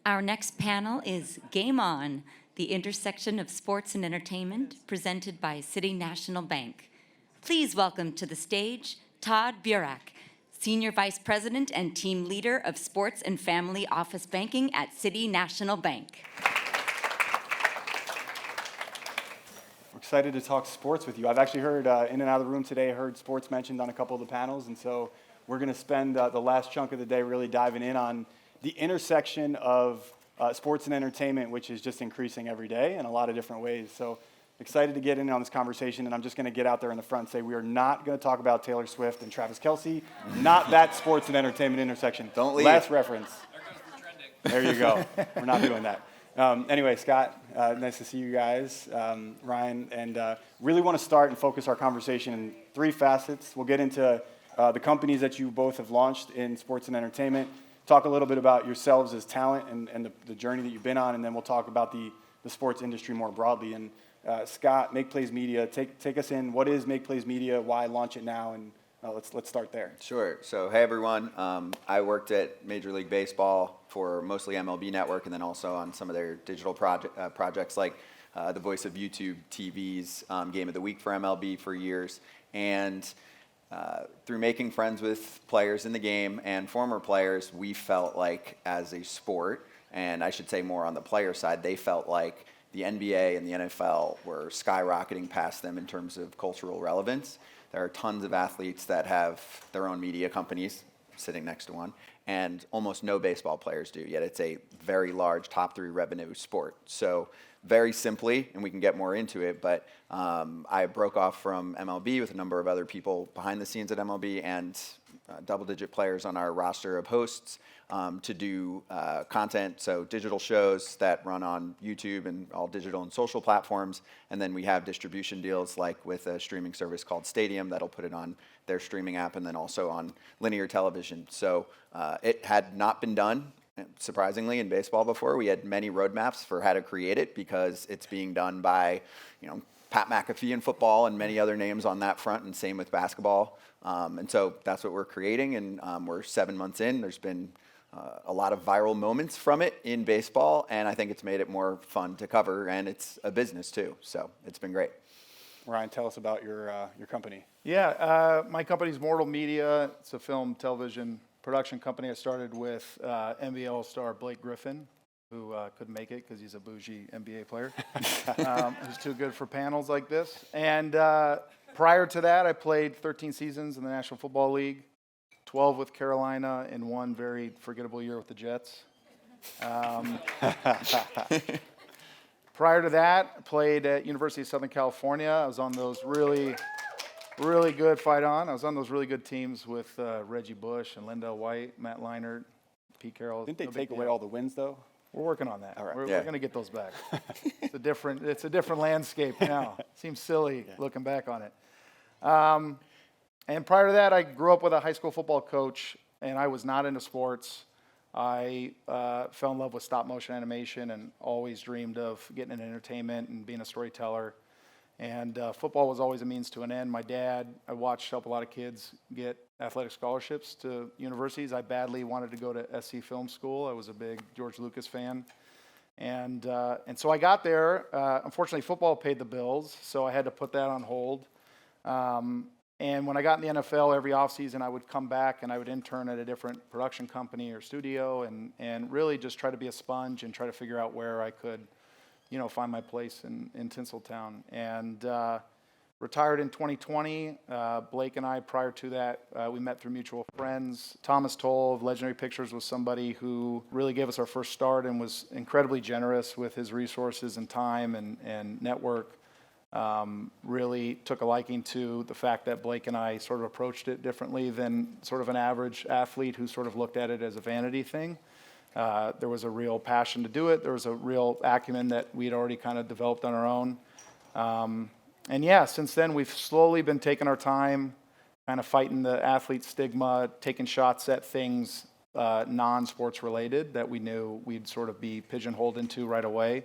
Our next panel is Game On, the intersection of sports and entertainment, presented by City National Bank. Please welcome to the stage Todd Burach, Senior Vice President and Team Leader of Sports and Family Office Banking at City National Bank. We're excited to talk sports with you. I've actually heard in and out of the room today, heard sports mentioned on a couple of the panels, and so we're going to spend the last chunk of the day really diving in on the intersection of sports and entertainment, which is just increasing every day in a lot of different ways. So excited to get in on this conversation, and I'm just going to get out there in the front and say we are not going to talk about Taylor Swift and Travis Kelce, not that sports and entertainment intersection. Don't leave. Last reference. There you go. We're not doing that. Anyway, Scott, nice to see you guys, Ryan, and really want to start and focus our conversation in three facets. We'll get into the companies that you both have launched in sports and entertainment, talk a little bit about yourselves as talent and the journey that you've been on, and then we'll talk about the sports industry more broadly. And Scott, Make Plays Media, take us in. What is Make Plays Media? Why launch it now? And let's start there. Sure. So, hey everyone. I worked at Major League Baseball for mostly MLB Network, and then also on some of their digital projects like the voice of YouTube TV's Game of the Week for MLB for years. And through making friends with players in the game and former players, we felt like as a sport, and I should say more on the player side, they felt like the NBA and the NFL were skyrocketing past them in terms of cultural relevance. There are tons of athletes that have their own media companies, sitting next to one, and almost no baseball players do, yet it's a very large top 3 revenue sport. So very simply, and we can get more into it, but I broke off from MLB with a number of other people behind the scenes at MLB and double-digit players on our roster of hosts to do content, so digital shows that run on YouTube and all digital and social platforms, and then we have distribution deals like with a streaming service called Stadium that'll put it on their streaming app and then also on linear television. So it had not been done, surprisingly, in baseball before. We had many roadmaps for how to create it because it's being done by, Pat McAfee in football and many other names on that front, and same with basketball. And so that's what we're creating, and we're 7 months in. There's been a lot of viral moments from it in baseball, and I think it's made it more fun to cover, and it's a business too, so it's been great. Ryan, tell us about your company. Yeah, my company's Mortal Media. It's a film, television production company. I started with NBA All-Star Blake Griffin, who couldn't make it because he's a bougie NBA player. Who's too good for panels like this. And prior to that, I played 13 seasons in the National Football League, 12 with Carolina, and 1 very forgettable year with the Jets. Prior to that, I played at University of Southern California. I was on those really good I was on those really good teams with Reggie Bush and Lindell White, Matt Leinart, Pete Carroll. Didn't they take away all the wins, though? We're working on that. All right. We're going to get those back. It's a different landscape now. Seems silly looking back on it. And prior to that, I grew up with a high school football coach, and I was not into sports. I fell in love with stop motion animation and always dreamed of getting into entertainment and being a storyteller. And football was always a means to an end. My dad, I watched help a lot of kids get athletic scholarships to universities. I badly wanted to go to SC Film School. I was a big George Lucas fan. And so I got there. Unfortunately, football paid the bills, so I had to put that on hold. And when I got in the NFL, every offseason I would come back and I would intern at a different production company or studio and really just try to be a sponge and try to figure out where I could find my place in Tinseltown. And retired in 2020. Blake and I, prior to that, we met through mutual friends. Thomas Toll of Legendary Pictures was somebody who really gave us our first start and was incredibly generous with his resources and time and network. Really took a liking to the fact that Blake and I sort of approached it differently than sort of an average athlete who sort of looked at it as a vanity thing. There was a real passion to do it. There was a real acumen that we had already kind of developed on our own. And yeah, since then we've slowly been taking our time, kind of fighting the athlete stigma, taking shots at things non-sports related that we knew we'd sort of be pigeonholed into right away.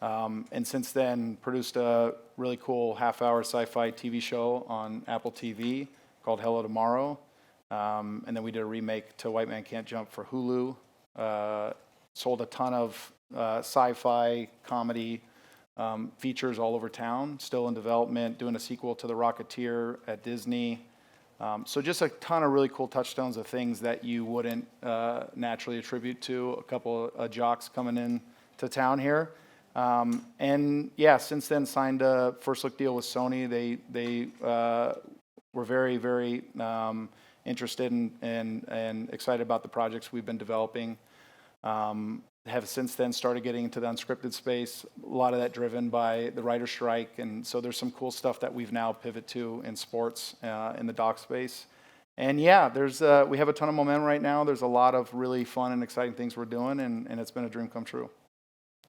And since then, produced a really cool half-hour sci-fi TV show on Apple TV called Hello Tomorrow. And then we did a remake to White Man Can't Jump for Hulu. So sold a ton of sci-fi comedy features all over town, still in development, doing a sequel to The Rocketeer at Disney. So just a ton of really cool touchstones of things that you wouldn't naturally attribute to a couple of jocks coming in to town here. And yeah, since then signed a first look deal with Sony. They were very, very interested in and excited about the projects we've been developing. Have since then started getting into the unscripted space, a lot of that driven by the writer strike. And so there's some cool stuff that we've now pivoted to in sports, in the doc space. And yeah, we have a ton of momentum right now. There's a lot of really fun and exciting things we're doing, and it's been a dream come true.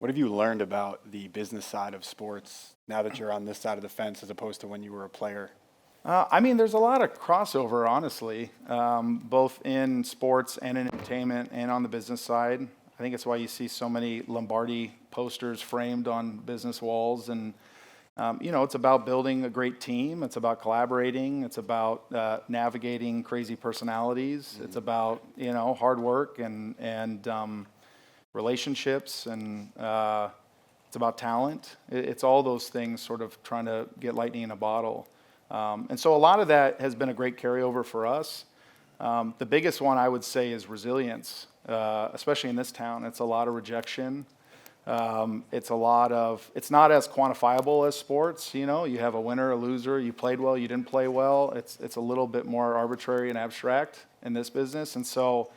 What have you learned about the business side of sports now that you're on this side of the fence as opposed to when you were a player? I mean, there's a lot of crossover, honestly, both in sports and in entertainment and on the business side. I think it's why you see so many Lombardi posters framed on business walls. And, it's about building a great team. It's about collaborating. It's about navigating crazy personalities. Mm-hmm. It's about, hard work and relationships. And it's about talent. It's all those things sort of trying to get lightning in a bottle. And so a lot of that has been a great carryover for us. The biggest one I would say is resilience, especially in this town. It's a lot of rejection. It's not as quantifiable as sports. You have a winner, a loser. You played well, you didn't play well. It's a little bit more arbitrary and abstract in this business. And so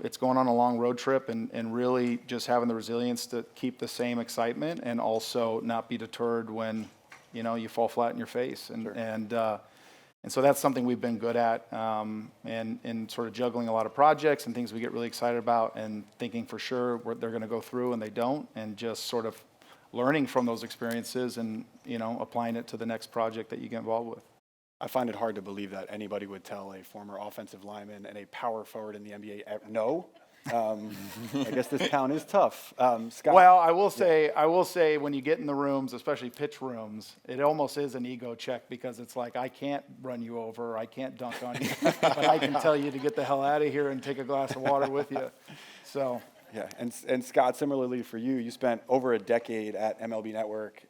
it's going on a long road trip and really just having the resilience to keep the same excitement and also not be deterred when you fall flat in your face. And Sure. And so that's something we've been good at, and sort of juggling a lot of projects and things we get really excited about and thinking for sure they're going to go through and they don't, and just sort of learning from those experiences and, applying it to the next project that you get involved with. I find it hard to believe that anybody would tell a former offensive lineman and a power forward in the NBA, no. I guess this town is tough. Scott? Well, I will say when you get in the rooms, especially pitch rooms, it almost is an ego check because it's like, I can't run you over, I can't dunk on you, but I can tell you to get the hell out of here and take a glass of water with you. So. Yeah, and Scott, similarly for you, you spent over a decade at MLB Network,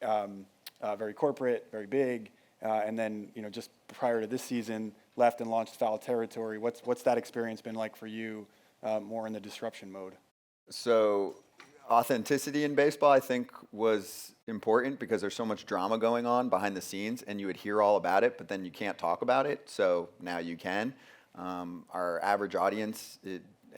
very corporate, very big, and then just prior to this season, left and launched Foul Territory. What's that experience been like for you? More in the disruption mode? So authenticity in baseball, I think, was important because there's so much drama going on behind the scenes, and you would hear all about it, but then you can't talk about it. So now you can. Our average audience,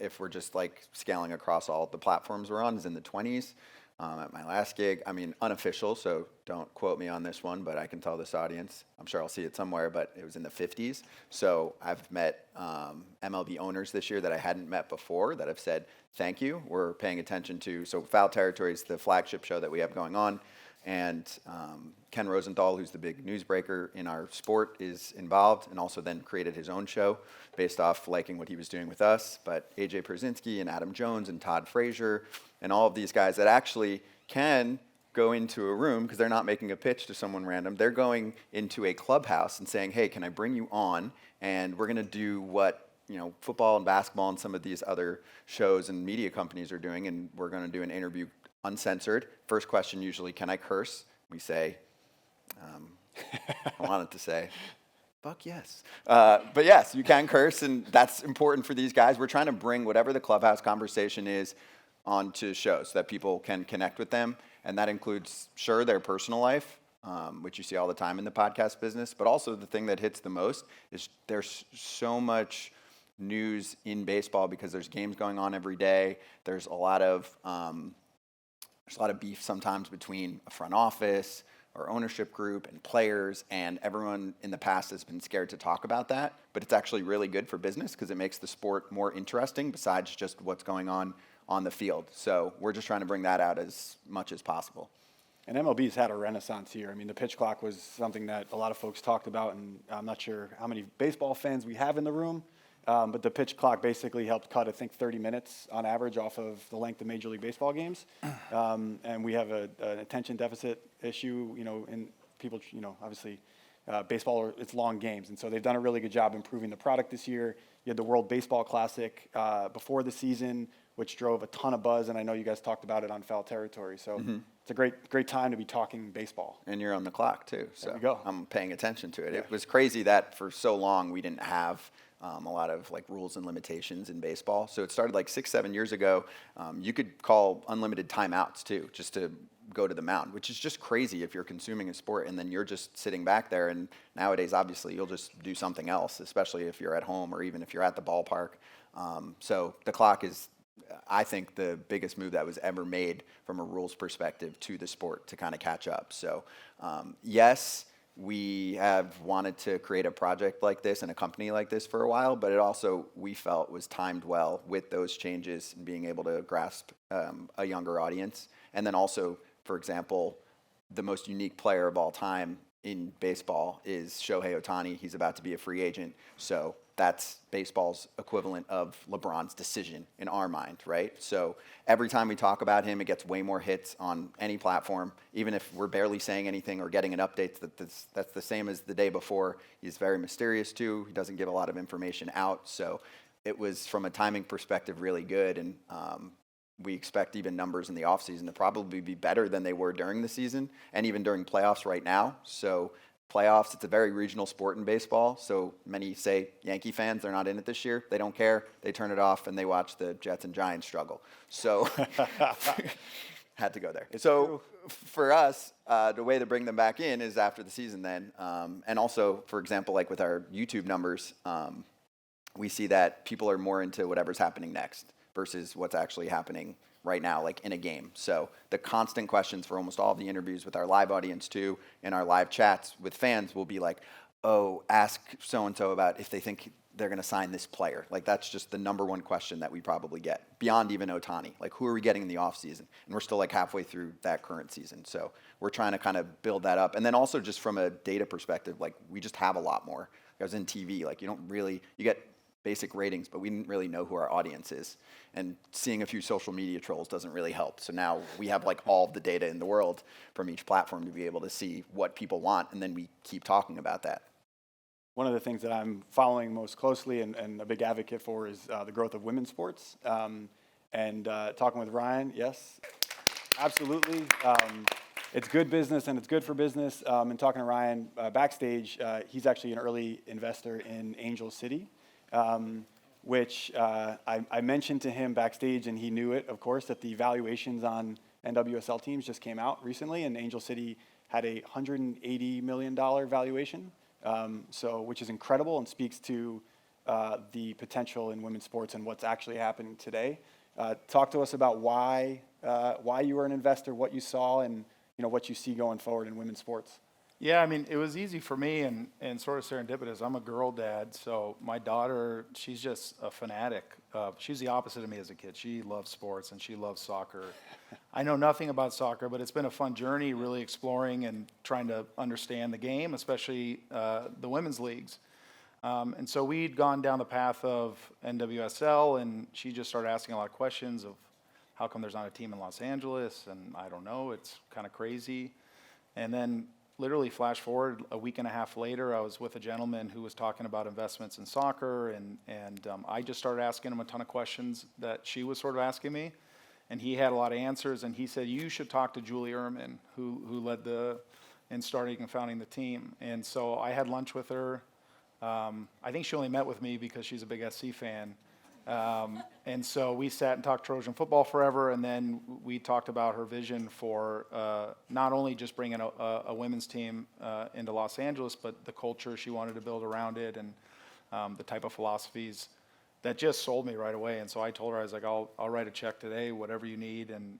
if we're just like scaling across all the platforms we're on, is in the 20s. At my last gig, unofficial, so don't quote me on this one, but I can tell this audience, I'm sure I'll see it somewhere, but it was in the 50s. So I've met MLB owners this year that I hadn't met before that have said, thank you, we're paying attention to. So Foul Territory is the flagship show that we have going on. And Ken Rosenthal, who's the big newsbreaker in our sport, is involved and also then created his own show based off liking what he was doing with us. But AJ Pierzynski and Adam Jones and Todd Frazier and all of these guys that actually can go into a room because they're not making a pitch to someone random. They're going into a clubhouse and saying, hey, can I bring you on? And we're going to do what football and basketball and some of these other shows and media companies are doing, and we're going to do an interview uncensored. First question usually, can I curse? We say, I wanted to say, fuck yes. But yes, you can curse, and that's important for these guys. We're trying to bring whatever the clubhouse conversation is onto shows so that people can connect with them. And that includes, sure, their personal life, which you see all the time in the podcast business, but also the thing that hits the most is there's so much news in baseball because there's games going on every day. There's a lot of beef sometimes between a front office or ownership group and players, and everyone in the past has been scared to talk about that, but it's actually really good for business because it makes the sport more interesting besides just what's going on the field. So we're just trying to bring that out as much as possible. And MLB's had a renaissance here. The pitch clock was something that a lot of folks talked about, and I'm not sure how many baseball fans we have in the room, but the pitch clock basically helped cut, I think, 30 minutes on average off of the length of Major League Baseball games. And we have an attention deficit issue, and people, obviously, baseball, it's long games. And so they've done a really good job improving the product this year. You had the World Baseball Classic before the season, which drove a ton of buzz, and I know you guys talked about it on Foul Territory. So it's a great time to be talking baseball. And you're on the clock too, so There you go. I'm paying attention to it. Yeah. It was crazy that for so long we didn't have a lot of like rules and limitations in baseball. So it started like 6-7 years ago. You could call unlimited timeouts too, just to go to the mound, which is just crazy if you're consuming a sport and then you're just sitting back there. And nowadays, obviously, you'll just do something else, especially if you're at home or even if you're at the ballpark. So the clock is, I think, the biggest move that was ever made from a rules perspective to the sport to kind of catch up. So yes, we have wanted to create a project like this and a company like this for a while, but it also, we felt, was timed well with those changes and being able to grasp a younger audience. And then also, for example, the most unique player of all time in baseball is Shohei Ohtani. He's about to be a free agent. So that's baseball's equivalent of LeBron's decision in our mind, right? So every time we talk about him, it gets way more hits on any platform. Even if we're barely saying anything or getting an update that's the same as the day before. He's very mysterious too. He doesn't give a lot of information out. So it was, from a timing perspective, really good. And we expect even numbers in the offseason to probably be better than they were during the season and even during playoffs right now. So playoffs, it's a very regional sport in baseball. So many say Yankee fans, they're not in it this year. They don't care. They turn it off and they watch the Jets and Giants struggle. So had to go there. So for us, the way to bring them back in is after the season then. And also, for example, like with our YouTube numbers, we see that people are more into whatever's happening next versus what's actually happening right now, like in a game. So the constant questions for almost all of the interviews with our live audience too, and our live chats with fans will be like, oh, ask so-and-so about if they think they're going to sign this player. Like that's just the number one question that we probably get, beyond even Ohtani. Like, who are we getting in the offseason? And we're still like halfway through that current season. So we're trying to kind of build that up. And then also just from a data perspective, like we just have a lot more. I was in TV, like you get basic ratings, but we didn't really know who our audience is. And seeing a few social media trolls doesn't really help. So now we have like all of the data in the world from each platform to be able to see what people want, and then we keep talking about that. One of the things that I'm following most closely and a big advocate for is the growth of women's sports. And talking with Ryan, yes, absolutely. It's good business and it's good for business. And talking to Ryan backstage, he's actually an early investor in Angel City. Which I mentioned to him backstage, and he knew it, of course, that the valuations on NWSL teams just came out recently, and Angel City had a $180 million valuation, which is incredible and speaks to the potential in women's sports and what's actually happening today. Talk to us about why you were an investor, what you saw, and what you see going forward in women's sports. Yeah, I mean, it was easy for me and sort of serendipitous. I'm a girl dad, so my daughter, she's just a fanatic. She's the opposite of me as a kid. She loves sports and she loves soccer. I know nothing about soccer, but it's been a fun journey really exploring and trying to understand the game, especially the women's leagues. And so we'd gone down the path of NWSL, and she just started asking a lot of questions of how come there's not a team in Los Angeles, and I don't know, it's kind of crazy. And then literally flash forward a week and a half later, I was with a gentleman who was talking about investments in soccer, and I just started asking him a ton of questions that she was sort of asking me, and he had a lot of answers, and he said, you should talk to Julie Ehrman, who led in starting and founding the team. And so I had lunch with her. I think she only met with me because she's a big SC fan. And so we sat and talked Trojan football forever, and then we talked about her vision for not only just bringing a women's team into Los Angeles, but the culture she wanted to build around it, and the type of philosophies that just sold me right away. And so I told her, I was like, I'll write a check today, whatever you need. And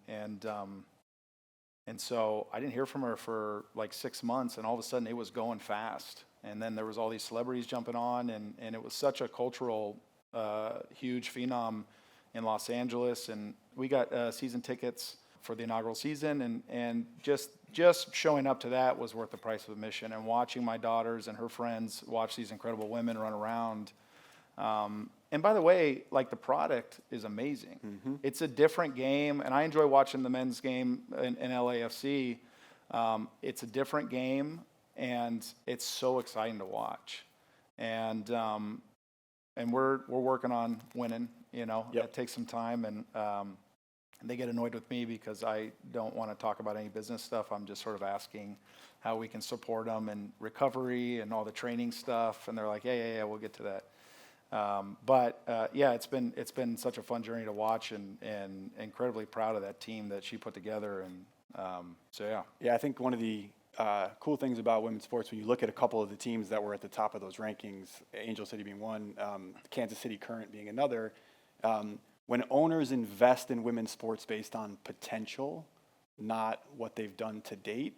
so I didn't hear from her for like 6 months, and all of a sudden it was going fast. And then there was all these celebrities jumping on, and it was such a cultural huge phenom in Los Angeles, and we got season tickets for the inaugural season, and just showing up to that was worth the price of admission. And watching my daughters and her friends watch these incredible women run around. And by the way, like, the product is amazing. Mm-hmm. It's a different game, and I enjoy watching the men's game in LAFC. It's a different game, and it's so exciting to watch. And we're working on winning Yep. It takes some time, and they get annoyed with me because I don't want to talk about any business stuff. I'm just sort of asking how we can support them and recovery and all the training stuff, and they're like, yeah, we'll get to that. It's been such a fun journey to watch, and incredibly proud of that team that she put together, and Yeah, I think one of the cool things about women's sports, when you look at a couple of the teams that were at the top of those rankings, Angel City being one, Kansas City Current being another, when owners invest in women's sports based on potential, not what they've done to date,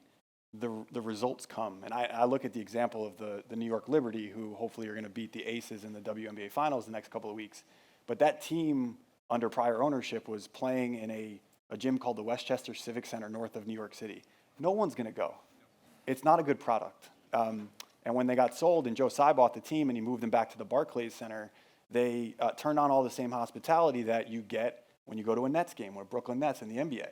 the results come. And I look at the example of the New York Liberty, who hopefully are going to beat the Aces in the WNBA Finals the next couple of weeks. But that team, under prior ownership, was playing in a gym called the Westchester Civic Center north of New York City. No one's going to go. It's not a good product. And when they got sold and Joe Tsai bought the team and he moved them back to the Barclays Center, they turned on all the same hospitality that you get when you go to a Nets game, or Brooklyn Nets in the NBA.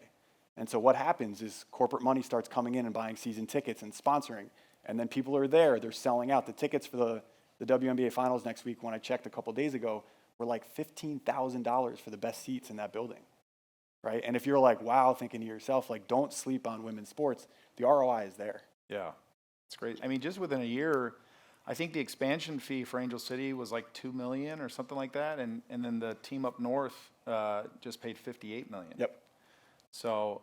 And so what happens is corporate money starts coming in and buying season tickets and sponsoring. And then people are there, they're selling out. The tickets for the WNBA Finals next week, when I checked a couple days ago, were like $15,000 for the best seats in that building, right? And if you're like, wow, thinking to yourself, like, don't sleep on women's sports, the ROI is there. yeah, it's great. I mean, just within a year, I think the expansion fee for Angel City was like $2 million or something like that, and then the team up north just paid $58 million. Yep. So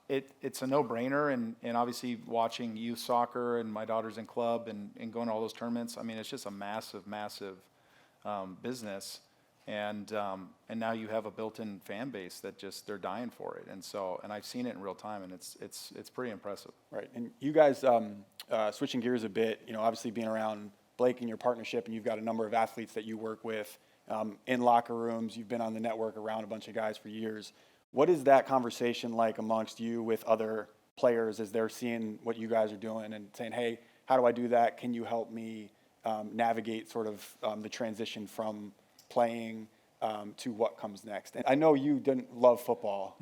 it's a no-brainer, and obviously watching youth soccer and my daughter's in club and going to all those tournaments, I mean, it's just a massive business, and now you have a built-in fan base that just, they're dying for it, and I've seen it in real time, and it's pretty impressive. Right, and you guys, switching gears a bit, obviously being around Blake in your partnership, and you've got a number of athletes that you work with in locker rooms. You've been on the network around a bunch of guys for years. What is that conversation like amongst you with other players as they're seeing what you guys are doing and saying, hey, how do I do that? Can you help me navigate sort of the transition from playing to what comes next? And I know you didn't love football,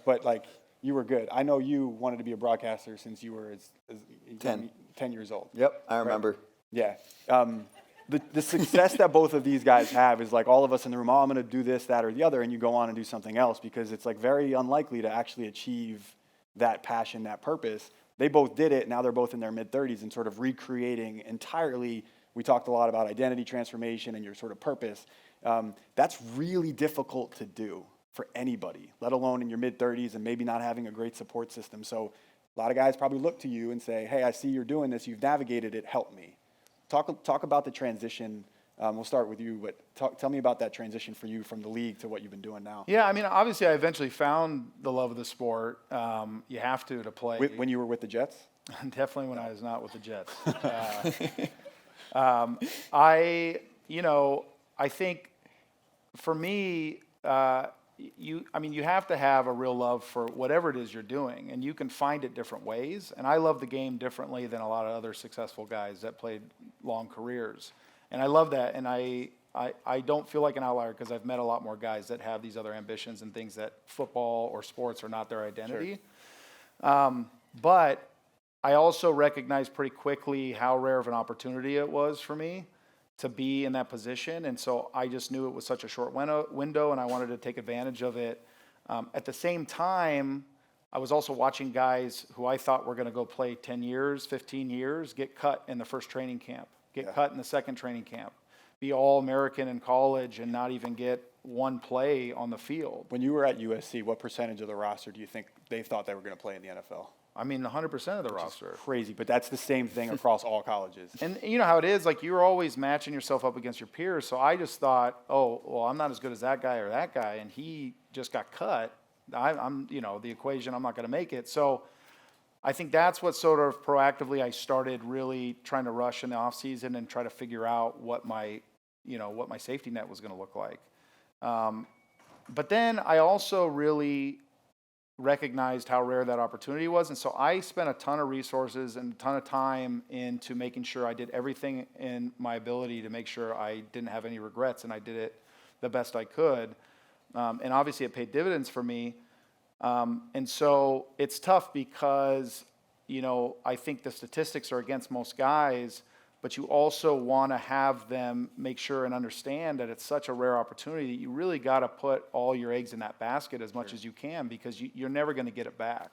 but like, you were good. I know you wanted to be a broadcaster since you were as 10 years old. Yep, I remember. Right? Yeah. The success that both of these guys have is like all of us in the room, I'm going to do this, that, or the other, and you go on and do something else, because it's like very unlikely to actually achieve that passion, that purpose. They both did it. Now they're both in their mid-30s and sort of recreating entirely. We talked a lot about identity transformation and your sort of purpose. That's really difficult to do for anybody, let alone in your mid-30s and maybe not having a great support system. So a lot of guys probably look to you and say, hey, I see you're doing this. You've navigated it. Help me. Talk about the transition. We'll start with you, but tell me about that transition for you from the league to what you've been doing now. Yeah, I mean, obviously I eventually found the love of the sport. You have to play. When you were with the Jets? Definitely when I was not with the Jets. I think for me, you have to have a real love for whatever it is you're doing, and you can find it different ways. And I love the game differently than a lot of other successful guys that played long careers. And I love that, and I don't feel like an outlier because I've met a lot more guys that have these other ambitions and things that football or sports are not their identity. Sure. But I also recognized pretty quickly how rare of an opportunity it was for me to be in that position, and so I just knew it was such a short window, and I wanted to take advantage of it. At the same time, I was also watching guys who I thought were going to go play 10 years, 15 years, get cut in the first training camp, cut in the second training camp, be All-American in college and not even get one play on the field. When you were at USC, what percentage of the roster do you think they thought they were going to play in the NFL? I mean, 100% of the roster. Crazy, but that's the same thing across all colleges. And you know how it is, like you're always matching yourself up against your peers. So I just thought, oh, well, I'm not as good as that guy or that guy, and he just got cut. I'm the equation, I'm not going to make it. So I think that's what sort of proactively I started really trying to rush in the off season and try to figure out what my safety net was going to look like. But then I also really recognized how rare that opportunity was. And so I spent a ton of resources and a ton of time into making sure I did everything in my ability to make sure I didn't have any regrets, and I did it the best I could. And obviously it paid dividends for me. And so it's tough because, I think the statistics are against most guys, but you also want to have them make sure and understand that it's such a rare opportunity that you really got to put all your eggs in that basket as much as you can, because you're never going to get it back.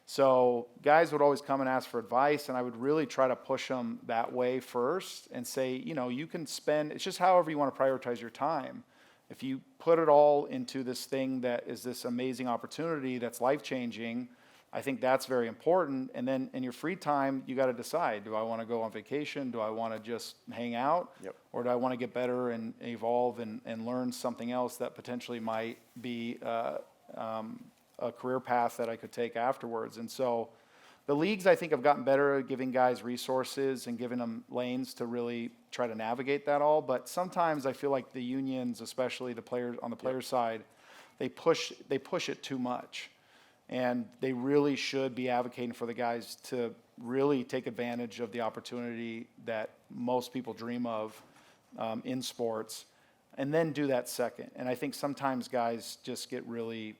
So guys would always come and ask for advice, and I would really try to push them that way first and say, you can spend, it's just however you want to prioritize your time. If you put it all into this thing that is this amazing opportunity that's life-changing, I think that's very important. And then in your free time, you got to decide, do I want to go on vacation? Do I want to just hang out? Yep. Or do I want to get better and evolve and learn something else that potentially might be a career path that I could take afterwards? And so the leagues, I think, have gotten better at giving guys resources and giving them lanes to really try to navigate that all. But sometimes I feel like the unions, especially the players on the player side, they push it too much. And they really should be advocating for the guys to really take advantage of the opportunity that most people dream of in sports, and then do that second. And I think sometimes guys just get really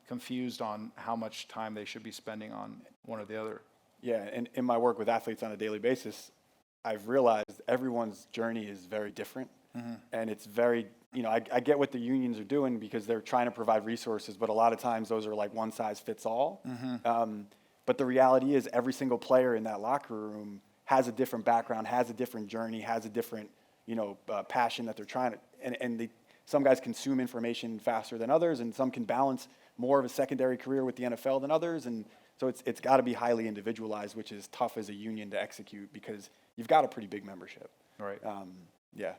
confused on how much time they should be spending on one or the other. Yeah, and in my work with athletes on a daily basis, I've realized everyone's journey is very different. And it's very, I get what the unions are doing because they're trying to provide resources, but a lot of times those are like one size fits all. But the reality is every single player in that locker room has a different background, has a different journey, has a different, passion that they're trying to, and some guys consume information faster than others, and some can balance more of a secondary career with the NFL than others. And so it's got to be highly individualized, which is tough as a union to execute because you've got a pretty big membership. Right. Yeah.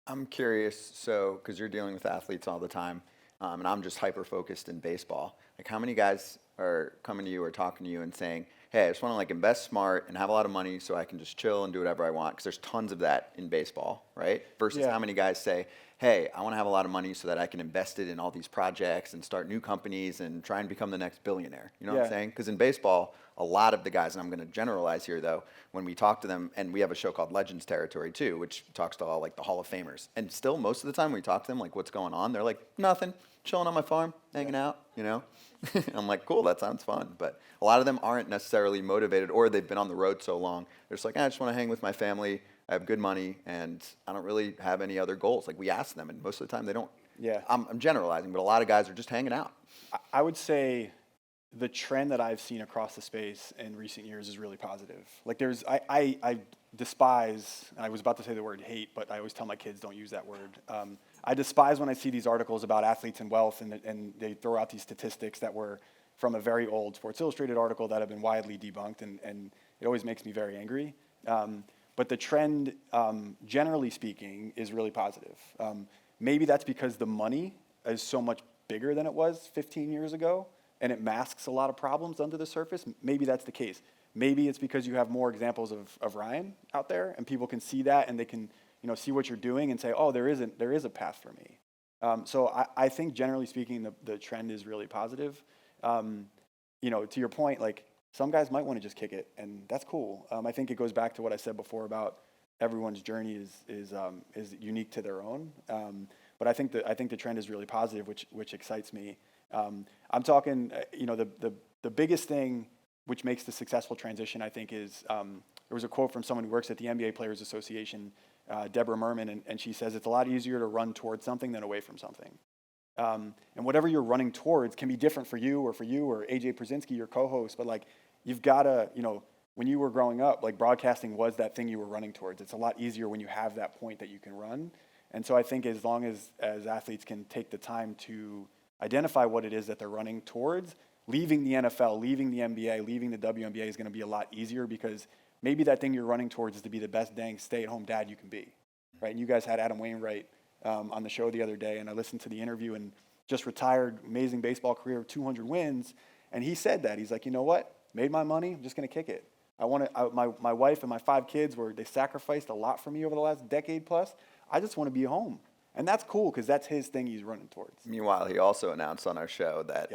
I'm curious, so because you're dealing with athletes all the time, and I'm just hyper-focused in baseball. Like, how many guys are coming to you or talking to you and saying, hey, I just want to invest smart and have a lot of money so I can just chill and do whatever I want? Because there's tons of that in baseball, right? Versus how many guys say, hey, I want to have a lot of money so that I can invest it in all these projects and start new companies and try and become the next billionaire. You know what I'm saying? Because in baseball, a lot of the guys, and I'm going to generalize here though, when we talk to them, and we have a show called Legends Territory too, which talks to all the Hall of Famers. And still most of the time when we talk to them, what's going on, they're like, nothing, chilling on my farm, hanging out, I'm like, cool, that sounds fun. But a lot of them aren't necessarily motivated, or they've been on the road so long. They're just like, I just want to hang with my family. I have good money, and I don't really have any other goals. We ask them, and most of the time they don't. Yeah. I'm generalizing, but a lot of guys are just hanging out. I would say the trend that I've seen across the space in recent years is really positive. I despise, and I was about to say the word hate, but I always tell my kids don't use that word. I despise when I see these articles about athletes and wealth, and they throw out these statistics that were from a very old Sports Illustrated article that have been widely debunked, and it always makes me very angry. But the trend, generally speaking, is really positive. Maybe that's because the money is so much bigger than it was 15 years ago, and it masks a lot of problems under the surface. Maybe that's the case. Maybe it's because you have more examples of Ryan out there, and people can see that, and they can see what you're doing and say, oh, there is a path for me. So I think, generally speaking, the trend is really positive. To your point, some guys might want to just kick it, and that's cool. I think it goes back to what I said before about everyone's journey is unique to their own. But I think the trend is really positive, which excites me. I'm talking, the biggest thing which makes the successful transition, I think, is there was a quote from someone who works at the NBA Players Association, Deborah Merman, and she says it's a lot easier to run towards something than away from something. And whatever you're running towards can be different for you or AJ Przinsky, your co-host, but you've got to, when you were growing up, broadcasting was that thing you were running towards. It's a lot easier when you have that point that you can run. And so I think as long as athletes can take the time to identify what it is that they're running towards, leaving the NFL, leaving the NBA, leaving the WNBA is going to be a lot easier, because maybe that thing you're running towards is to be the best dang stay-at-home dad you can be, right? And you guys had Adam Wainwright on the show the other day, and I listened to the interview, and just retired, amazing baseball career, 200 wins, and he said that. He's like, you know what? Made my money, I'm just going to kick it. My wife and my 5 kids, they sacrificed a lot for me over the last decade plus. I just want to be home. And that's cool, because that's his thing he's running towards. Meanwhile, he also announced on our show that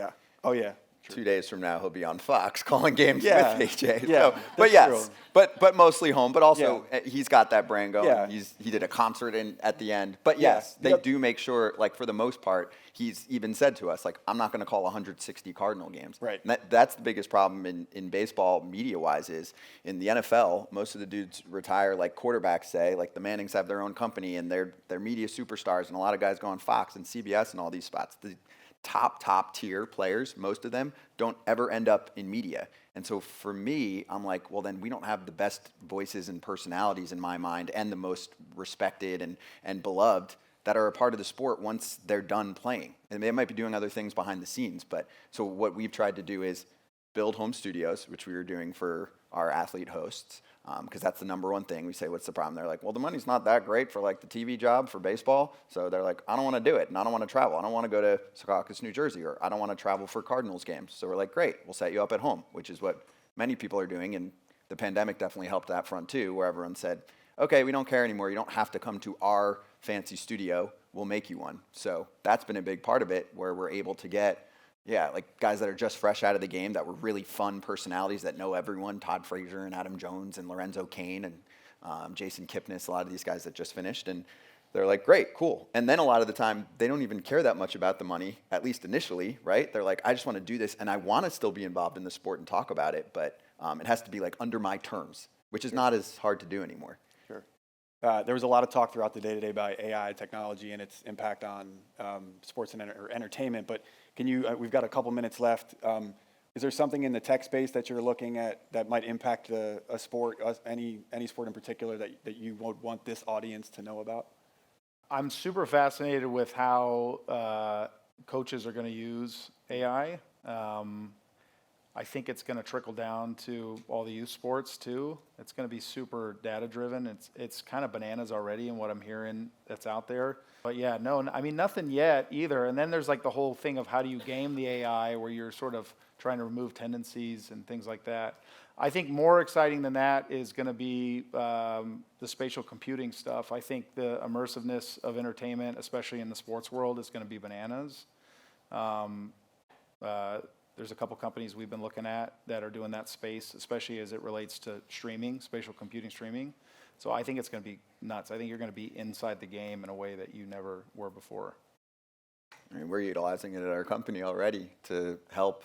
2 days from now, he'll be on Fox calling games Yeah. with AJ. Yeah, So, but that's yes, true. but mostly home. But also, he's got that brand going. Yeah. He did a concert at the end. But Yeah. yes, they do make sure, like for the most part, he's even said to us, like, I'm not going to call 160 Cardinal games. Right. And that's the biggest problem in baseball media-wise is in the NFL, most of the dudes retire, like quarterbacks say, like the Mannings have their own company and they're media superstars, and a lot of guys go on Fox and CBS and all these spots. The top tier players, most of them, don't ever end up in media. And so for me, I'm like, well, then we don't have the best voices and personalities in my mind and the most respected and beloved that are a part of the sport once they're done playing. And they might be doing other things behind the scenes. But so what we've tried to do is build home studios, which we were doing for our athlete hosts, because that's the number one thing. We say, what's the problem? They're like, well, the money's not that great for like the TV job for baseball. So they're like, I don't want to do it, and I don't want to travel. I don't want to go to Secaucus, New Jersey, or I don't want to travel for Cardinals games. So we're like, great, we'll set you up at home, which is what many people are doing. And the pandemic definitely helped that front too, where everyone said, okay, we don't care anymore. You don't have to come to our fancy studio. We'll make you one. So that's been a big part of it, where we're able to get like guys that are just fresh out of the game that were really fun personalities that know everyone, Todd Frazier and Adam Jones and Lorenzo Cain and Jason Kipnis, a lot of these guys that just finished. And they're like, great, cool. And then a lot of the time, they don't even care that much about the money, at least initially, right? They're like, I just want to do this, and I want to still be involved in the sport and talk about it, but it has to be like under my terms, which is not as hard to do anymore. Sure. There was a lot of talk throughout the day-to-day about AI technology and its impact on sports and entertainment, but can you, we've got a couple minutes left. Is there something in the tech space that you're looking at that might impact a sport, any sport in particular that you would want this audience to know about? I'm super fascinated with how coaches are going to use AI. I think it's going to trickle down to all the youth sports too. It's going to be super data driven. It's kind of bananas already in what I'm hearing that's out there. But yeah, no, I mean, nothing yet either. And then there's like the whole thing of how do you game the AI, where you're sort of trying to remove tendencies and things like that. I think more exciting than that is going to be the spatial computing stuff. I think the immersiveness of entertainment, especially in the sports world, is going to be bananas. There's a couple companies we've been looking at that are doing that space, especially as it relates to streaming, spatial computing streaming. So I think it's going to be nuts. I think you're going to be inside the game in a way that you never were before. I mean, we're utilizing it at our company already to help.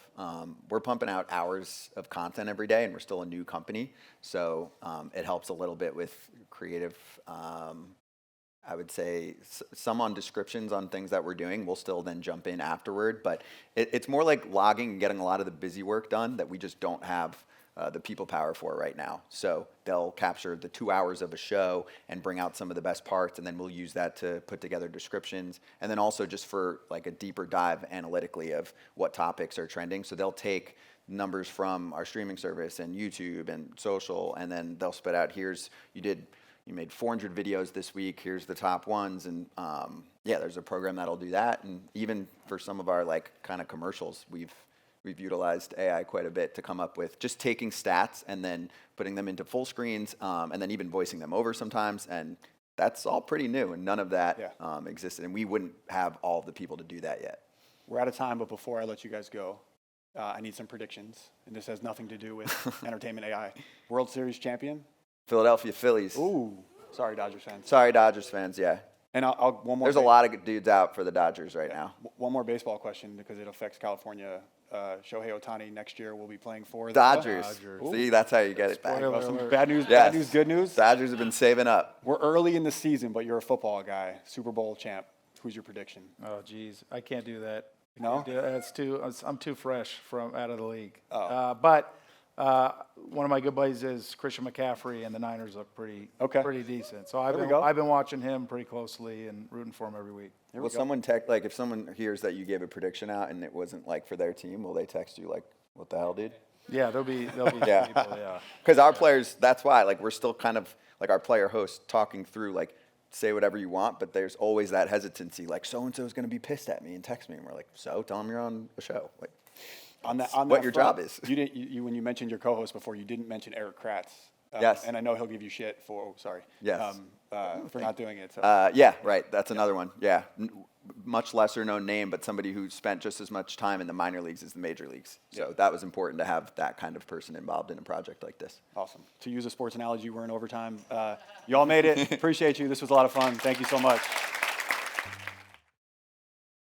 We're pumping out hours of content every day, and we're still a new company. So it helps a little bit with creative, I would say some on descriptions on things that we're doing. We'll still then jump in afterward. But it's more like logging and getting a lot of the busy work done that we just don't have the people power for right now. So they'll capture the 2 hours of a show and bring out some of the best parts, and then we'll use that to put together descriptions. And then also just for like a deeper dive analytically of what topics are trending. So they'll take numbers from our streaming service and YouTube and social, and then they'll spit out, you made 400 videos this week, here's the top ones. And there's a program that'll do that. And even for some of our like kind of commercials, we've utilized AI quite a bit to come up with just taking stats and then putting them into full screens, and then even voicing them over sometimes. And that's all pretty new, and none of that existed. And we wouldn't have all the people to do that yet. We're out of time, but before I let you guys go, I need some predictions. And this has nothing to do with entertainment AI. World Series champion? Philadelphia Phillies. Ooh, sorry, Dodgers fans. Sorry, Dodgers fans, yeah. And I'll one more. There's a lot of dudes out for the Dodgers right now. One more baseball question because it affects California. Shohei Ohtani next year will be playing for the Dodgers. Ooh. See, that's how you get it back. Spoiler Well, some alert. bad news, Yes. bad news, good news. Dodgers have been saving up. We're early in the season, but you're a football guy, Super Bowl champ. Who's your prediction? Oh, geez, I can't do that. No? I'm too fresh from out of the league. Oh. But one of my good buddies is Christian McCaffrey, and the Niners look pretty decent. So There we go. I've been watching him pretty closely and rooting for him every week. Will someone if someone hears that you gave a prediction out and it wasn't like for their team, will they text you like, what the hell, dude? Yeah, there'll be Yeah. people. Yeah. Because our players, that's why, like, we're still kind of like our player host talking through, like, say whatever you want, but there's always that hesitancy, like, so-and-so is going to be pissed at me and text me. And we're like, so tell them you're on a show. Like, On what your front, job is. You didn't. You when you mentioned your co-host before, you didn't mention Eric Kratz. Yes. And I know he'll give you shit for, Yes. for not doing it. So. Yeah, right. That's another one. Yeah. Much lesser known name, but somebody who spent just as much time in the minor leagues as the major leagues. So that was important to have that kind of person involved in a project like this. Awesome. To use a sports analogy, we're in overtime. You all made it. Appreciate you. This was a lot of fun. Thank you so much.